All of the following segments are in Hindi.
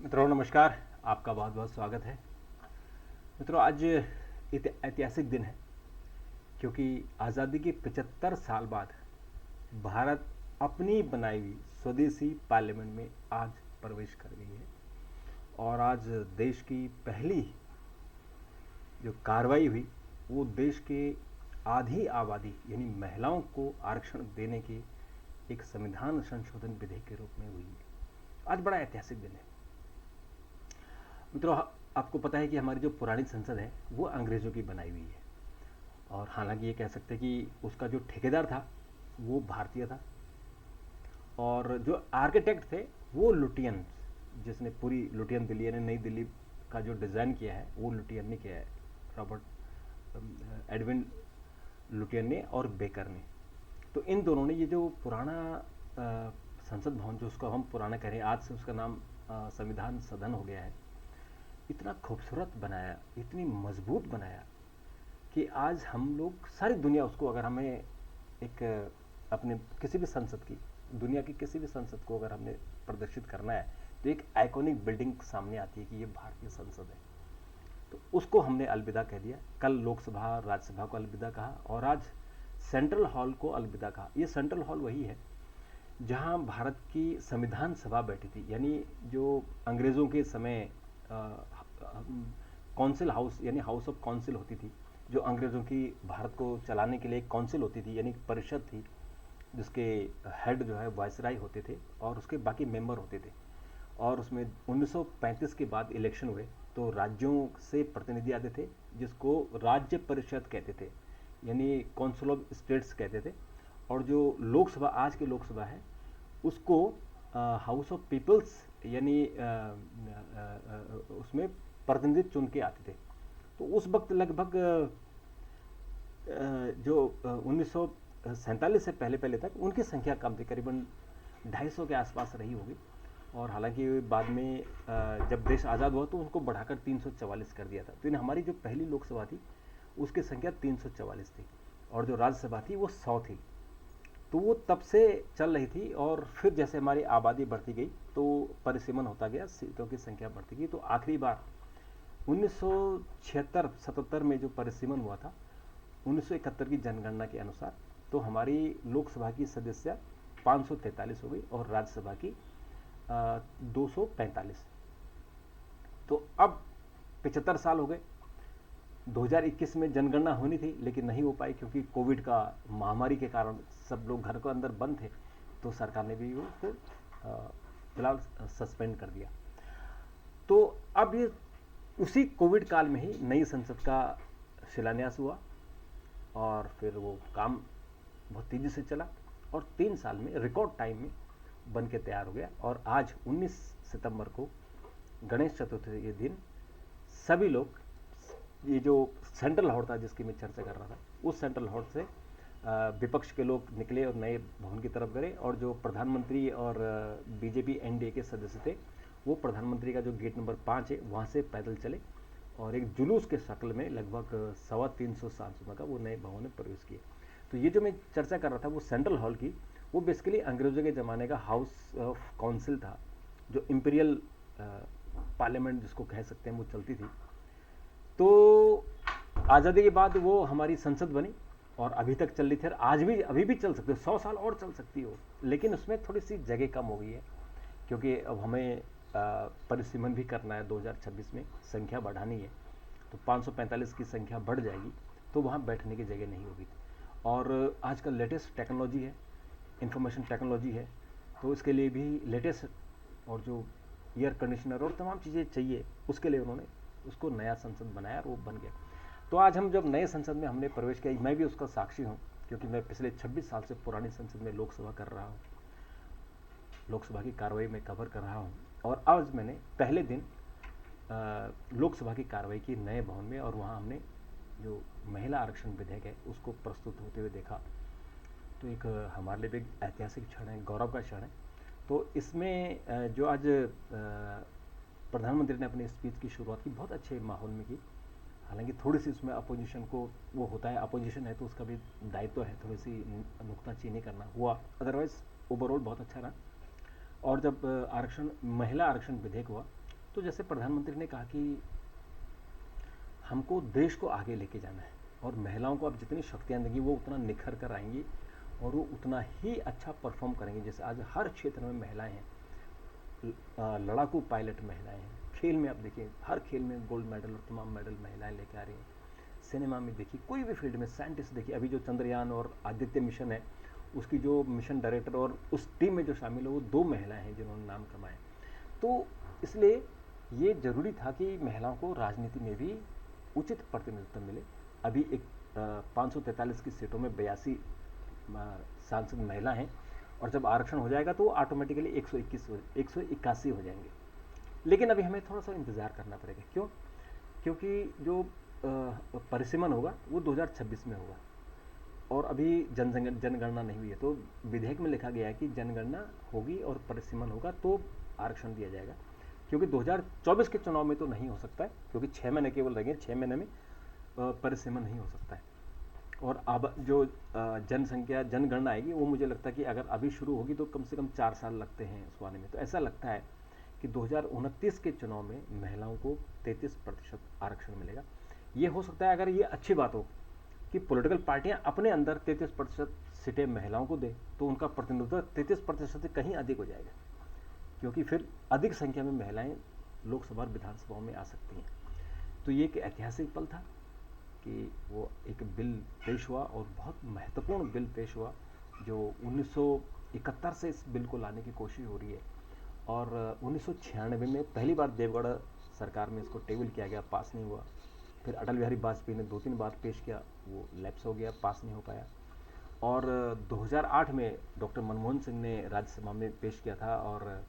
मित्रों नमस्कार। आपका बहुत बहुत स्वागत है। मित्रों आज ऐतिहासिक दिन है क्योंकि आज़ादी के 75 साल बाद भारत अपनी बनाई हुई स्वदेशी पार्लियामेंट में आज प्रवेश कर गई है। और आज देश की पहली जो कार्रवाई हुई वो देश के आधी आबादी यानी महिलाओं को आरक्षण देने के एक संविधान संशोधन विधेयक के रूप में हुई है। आज बड़ा ऐतिहासिक दिन है। मित्रों आपको पता है कि हमारी जो पुरानी संसद है वो अंग्रेज़ों की बनाई हुई है। और हालांकि ये कह सकते हैं कि उसका जो ठेकेदार था वो भारतीय था और जो आर्किटेक्ट थे वो लुटियन, जिसने पूरी लुटियन दिल्ली यानी नई दिल्ली का जो डिज़ाइन किया है वो लुटियन ने किया है, रॉबर्ट एडविन लुटियन ने और बेकर ने। तो इन दोनों ने ये जो पुराना संसद भवन जो उसको हम पुराना करें, आज से उसका नाम संविधान सदन हो गया है, इतना खूबसूरत बनाया, इतनी मजबूत बनाया कि आज हम लोग सारी दुनिया उसको, अगर हमें एक अपने किसी भी संसद की, दुनिया की किसी भी संसद को अगर हमने प्रदर्शित करना है तो एक आइकॉनिक बिल्डिंग सामने आती है कि ये भारतीय संसद है। तो उसको हमने अलविदा कह दिया। कल लोकसभा राज्यसभा को अलविदा कहा और आज सेंट्रल हॉल को अलविदा कहा। ये सेंट्रल हॉल वही है जहां भारत की संविधान सभा बैठी थी, यानी जो अंग्रेज़ों के समय काउंसिल हाउस यानी हाउस ऑफ काउंसिल होती थी, जो अंग्रेज़ों की भारत को चलाने के लिए एक काउंसिल होती थी यानी परिषद थी जिसके हेड जो है वायसराय होते थे और उसके बाकी मेंबर होते थे। और उसमें 1935 के बाद इलेक्शन हुए तो राज्यों से प्रतिनिधि आते थे जिसको राज्य परिषद कहते थे यानी काउंसिल ऑफ स्टेट्स कहते थे। और जो लोकसभा, आज की लोकसभा है, उसको हाउस ऑफ पीपल्स यानी उसमें प्रतिनिधि चुन के आते थे। तो उस वक्त लगभग जो 1947 से पहले पहले तक उनकी संख्या कम थी, करीबन 250 के आसपास रही होगी। और हालांकि बाद में जब देश आज़ाद हुआ तो उनको बढ़ाकर 344 कर दिया था। तो इन हमारी जो पहली लोकसभा थी उसकी संख्या 344 थी और जो राज्यसभा थी वो 100 थी। तो वो तब से चल रही थी और फिर जैसे हमारी आबादी बढ़ती गई तो परिसीमन होता गया, सीटों की संख्या बढ़ती गई। तो आखिरी बार 1976-77 में जो परिसीमन हुआ था 1971 की जनगणना के अनुसार, तो हमारी लोकसभा की सदस्य 543 हो गई और राज्यसभा की 245। तो अब 75 साल हो गए। 2021 में जनगणना होनी थी लेकिन नहीं हो पाई क्योंकि कोविड का महामारी के कारण सब लोग घर के अंदर बंद थे, तो सरकार ने भी उसको फिलहाल सस्पेंड कर दिया। तो अब ये उसी कोविड काल में ही नई संसद का शिलान्यास हुआ और फिर वो काम बहुत तेज़ी से चला और 3 साल में रिकॉर्ड टाइम में बन के तैयार हो गया। और आज 19 सितंबर को गणेश चतुर्थी के दिन सभी लोग, ये जो सेंट्रल हॉल था जिसकी मैं चर्चा कर रहा था, उस सेंट्रल हॉल से विपक्ष के लोग निकले और नए भवन की तरफ गए और जो प्रधानमंत्री और बीजेपी एनडीए के सदस्य थे वो प्रधानमंत्री का जो गेट नंबर 5 है वहाँ से पैदल चले और एक जुलूस के शक्ल में लगभग 350 सांसदों का वो नए भवन में प्रवेश किए। तो ये जो मैं चर्चा कर रहा था वो सेंट्रल हॉल की, वो बेसिकली अंग्रेज़ों के ज़माने का हाउस ऑफ काउंसिल था, जो इम्पीरियल पार्लियामेंट जिसको कह सकते हैं वो चलती थी। तो आज़ादी के बाद वो हमारी संसद बनी और अभी तक चल रही थी और आज भी अभी भी चल सकती है, 100 साल और चल सकती हो। लेकिन उसमें थोड़ी सी जगह कम हो गई है क्योंकि अब हमें परिसीमन भी करना है, 2026 में संख्या बढ़ानी है, तो 545 की संख्या बढ़ जाएगी तो वहाँ बैठने की जगह नहीं होगी। और आजकल लेटेस्ट टेक्नोलॉजी है, इंफॉर्मेशन टेक्नोलॉजी है, तो इसके लिए भी लेटेस्ट और जो एयर कंडीशनर और तमाम चीज़ें चाहिए उसके लिए उन्होंने उसको नया संसद बनाया और वो बन गया। तो आज हम जब नए संसद में हमने प्रवेश किया, मैं भी उसका साक्षी हूँ क्योंकि मैं पिछले 26 साल से पुरानी संसद में लोकसभा कर रहा हूँ, लोकसभा की कार्रवाई में कवर कर रहा हूँ। और आज मैंने पहले दिन लोकसभा की कार्रवाई की नए भवन में और वहाँ हमने जो महिला आरक्षण विधेयक है उसको प्रस्तुत होते हुए देखा। तो एक हमारे लिए भी एक ऐतिहासिक क्षण है, गौरव का क्षण है। तो इसमें जो आज प्रधानमंत्री ने अपनी स्पीच की शुरुआत की बहुत अच्छे माहौल में की। हालांकि थोड़ी सी उसमें अपोजिशन को वो होता है, अपोजिशन है तो उसका भी दायित्व है थोड़ी सी नुक्ताचीनी करना हुआ, अदरवाइज ओवरऑल बहुत अच्छा रहा। और जब आरक्षण महिला आरक्षण विधेयक हुआ तो जैसे प्रधानमंत्री ने कहा कि हमको देश को आगे लेके जाना है और महिलाओं को आप जितनी शक्तियाँ देंगी वो उतना निखर कर आएंगी और वो उतना ही अच्छा परफॉर्म करेंगे। जैसे आज हर क्षेत्र में महिलाएं हैं, लड़ाकू पायलट महिलाएं हैं, खेल में आप देखिए हर खेल में गोल्ड मेडल और तमाम मेडल महिलाएं लेके आ रही हैं। सिनेमा में देखिए, कोई भी फील्ड में, साइंटिस्ट देखिए, अभी जो चंद्रयान और आदित्य मिशन है उसकी जो मिशन डायरेक्टर और उस टीम में जो शामिल है वो 2 महिलाएं हैं जिन्होंने नाम कमाए। तो इसलिए ये जरूरी था कि महिलाओं को राजनीति में भी उचित प्रतिनिधित्व मिले। अभी एक 543 की सीटों में 82 सांसद महिला हैं और जब आरक्षण हो जाएगा तो ऑटोमेटिकली 181 हो जाएंगे। लेकिन अभी हमें थोड़ा सा इंतजार करना पड़ेगा। क्यों? क्योंकि जो परिसीमन होगा वो 2026 में होगा और अभी जनगणना नहीं हुई है। तो विधेयक में लिखा गया है कि जनगणना होगी और परिसीमन होगा तो आरक्षण दिया जाएगा। क्योंकि 2024 के चुनाव में तो नहीं हो सकता है, क्योंकि 6 महीने केवल रहेंगे, 6 महीने में परिसीमन नहीं हो सकता है। और अब जो जनसंख्या जनगणना आएगी वो मुझे लगता है कि अगर अभी शुरू होगी तो कम से कम 4 साल लगते हैं उसको आने में। तो ऐसा लगता है कि 2029 के चुनाव में महिलाओं को 33% आरक्षण मिलेगा। ये हो सकता है अगर ये अच्छी बात हो कि पॉलिटिकल पार्टियां अपने अंदर 33% सीटें महिलाओं को दे तो उनका प्रतिनिधित्व 33% से कहीं अधिक हो जाएगा, क्योंकि फिर अधिक संख्या में महिलाएं लोकसभा और विधानसभाओं में आ सकती हैं। तो ये एक ऐतिहासिक पल था कि वो एक बिल पेश हुआ और बहुत महत्वपूर्ण बिल पेश हुआ जो 1971 से इस बिल को लाने की कोशिश हो रही है और 1996 में पहली बार देवगढ़ सरकार में इसको टेबल किया गया, पास नहीं हुआ। फिर अटल बिहारी वाजपेयी ने 2-3 बार पेश किया, वो लैप्स हो गया, पास नहीं हो पाया। और 2008 में डॉक्टर मनमोहन सिंह ने राज्यसभा में पेश किया था और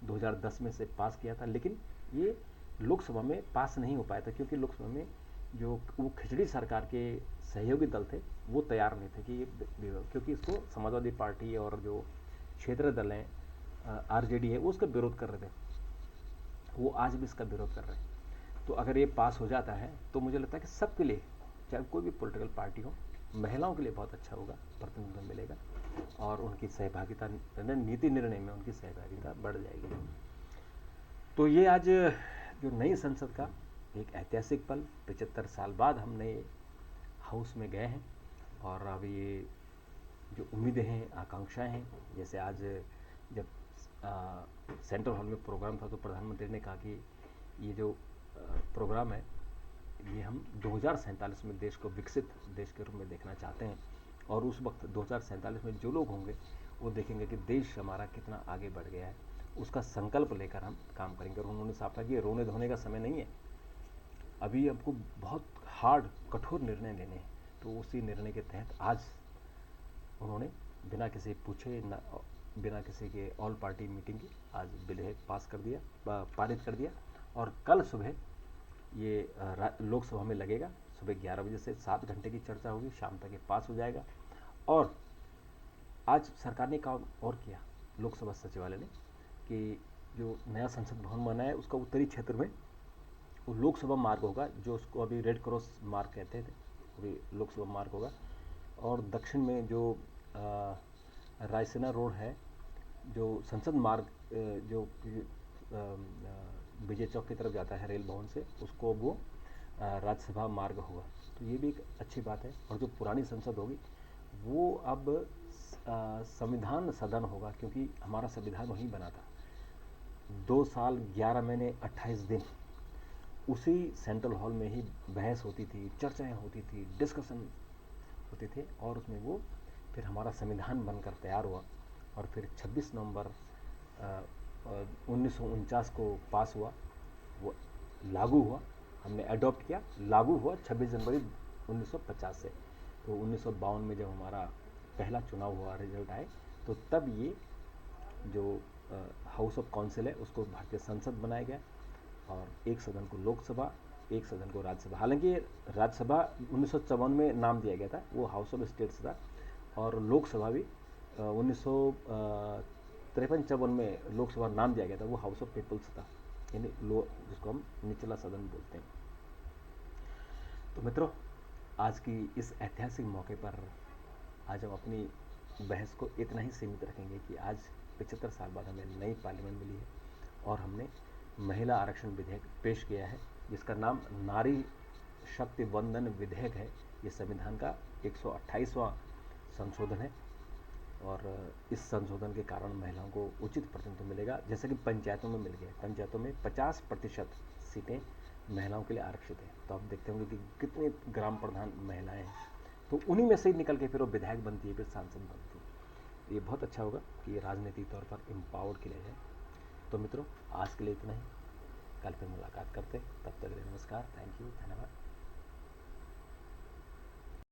2010 में से पास किया था, लेकिन ये लोकसभा में पास नहीं हो पाया था क्योंकि लोकसभा में जो वो खिचड़ी सरकार के सहयोगी दल थे वो तैयार नहीं थे कि ये, क्योंकि इसको समाजवादी पार्टी और जो क्षेत्रीय दल हैं आरजेडी है वो उसका विरोध कर रहे थे, वो आज भी इसका विरोध कर रहे हैं। तो अगर ये पास हो जाता है तो मुझे लगता है कि सबके लिए, चाहे कोई भी पॉलिटिकल पार्टी हो, महिलाओं के लिए बहुत अच्छा होगा, प्रतिनिधित्व मिलेगा और उनकी सहभागिता, नीति निर्णय में उनकी सहभागिता बढ़ जाएगी। तो ये आज जो नई संसद का एक ऐतिहासिक पल, 75 साल बाद हम नए हाउस में गए हैं और अब ये जो उम्मीदें हैं, आकांक्षाएं हैं, जैसे आज जब सेंट्रल हॉल में प्रोग्राम था तो प्रधानमंत्री ने कहा कि ये जो प्रोग्राम है ये हम 2047 में देश को विकसित देश के रूप में देखना चाहते हैं और उस वक्त 2047 में जो लोग होंगे वो देखेंगे कि देश हमारा कितना आगे बढ़ गया है, उसका संकल्प लेकर हम काम करेंगे। और उन्होंने साफ कहा कि रोने धोने का समय नहीं है, अभी आपको बहुत हार्ड, कठोर निर्णय लेने हैं। तो उसी निर्णय के तहत आज उन्होंने बिना किसी पूछे, बिना किसी के ऑल पार्टी मीटिंग की आज विधेयक पास कर दिया, पारित कर दिया और कल सुबह ये लोकसभा में लगेगा। सुबह 11 बजे से 7 घंटे की चर्चा होगी, शाम तक ये पास हो जाएगा। और आज सरकार ने काम और किया, लोकसभा सचिवालय ने, कि जो नया संसद भवन बना है उसका उत्तरी क्षेत्र में वो लोकसभा मार्ग होगा, जो उसको अभी रेड क्रॉस मार्ग कहते थे, अभी लोकसभा मार्ग होगा। और दक्षिण में जो रायसेना रोड है, जो संसद मार्ग जो विजय चौक की तरफ जाता है रेल भवन से, उसको वो राज्यसभा मार्ग होगा। तो ये भी एक अच्छी बात है। और जो पुरानी संसद होगी वो अब संविधान सदन होगा, क्योंकि हमारा संविधान वहीं बना था। 2 साल 11 महीने 28 दिन उसी सेंट्रल हॉल में ही बहस होती थी, चर्चाएं होती थी, डिस्कशन होते थे और उसमें वो फिर हमारा संविधान बनकर तैयार हुआ और फिर 26 नवंबर 1949 को पास हुआ, वो लागू हुआ, हमने अडॉप्ट किया, लागू हुआ 26 जनवरी 1950 से। तो 1952 में जब हमारा पहला चुनाव हुआ, रिजल्ट आए, तो तब ये जो हाउस ऑफ काउंसिल है उसको भारतीय संसद बनाया गया और एक सदन को लोकसभा, एक सदन को राज्यसभा। हालांकि राज्यसभा 1954 में नाम दिया गया था, वो हाउस ऑफ स्टेट्स था, और लोकसभा भी 1953-54 में लोकसभा नाम दिया गया था, वो हाउस ऑफ पीपल्स था, यानी जिसको हम निचला सदन बोलते हैं। तो मित्रों, आज की इस ऐतिहासिक मौके पर आज हम अपनी बहस को इतना ही सीमित रखेंगे कि आज 75 साल बाद हमें नई पार्लियामेंट मिली है और हमने महिला आरक्षण विधेयक पेश किया है, जिसका नाम नारी शक्ति वंदन विधेयक है। ये संविधान का 128वां संशोधन है और इस संशोधन के कारण महिलाओं को उचित प्रतिनिधित्व मिलेगा, जैसे कि पंचायतों में मिल गया। पंचायतों में 50% सीटें महिलाओं के लिए आरक्षित है। तो आप देखते होंगे कि कितने ग्राम प्रधान महिलाएं हैं, तो उन्हीं में से ही निकल के फिर वो विधायक बनती है, फिर सांसद बनती है। ये बहुत अच्छा होगा कि ये राजनीतिक तौर पर एम्पावर्ड किया जाए। तो मित्रों, आज के लिए इतना ही, कल फिर मुलाकात करते हैं। तब तक के लिए नमस्कार, थैंक यू, धन्यवाद।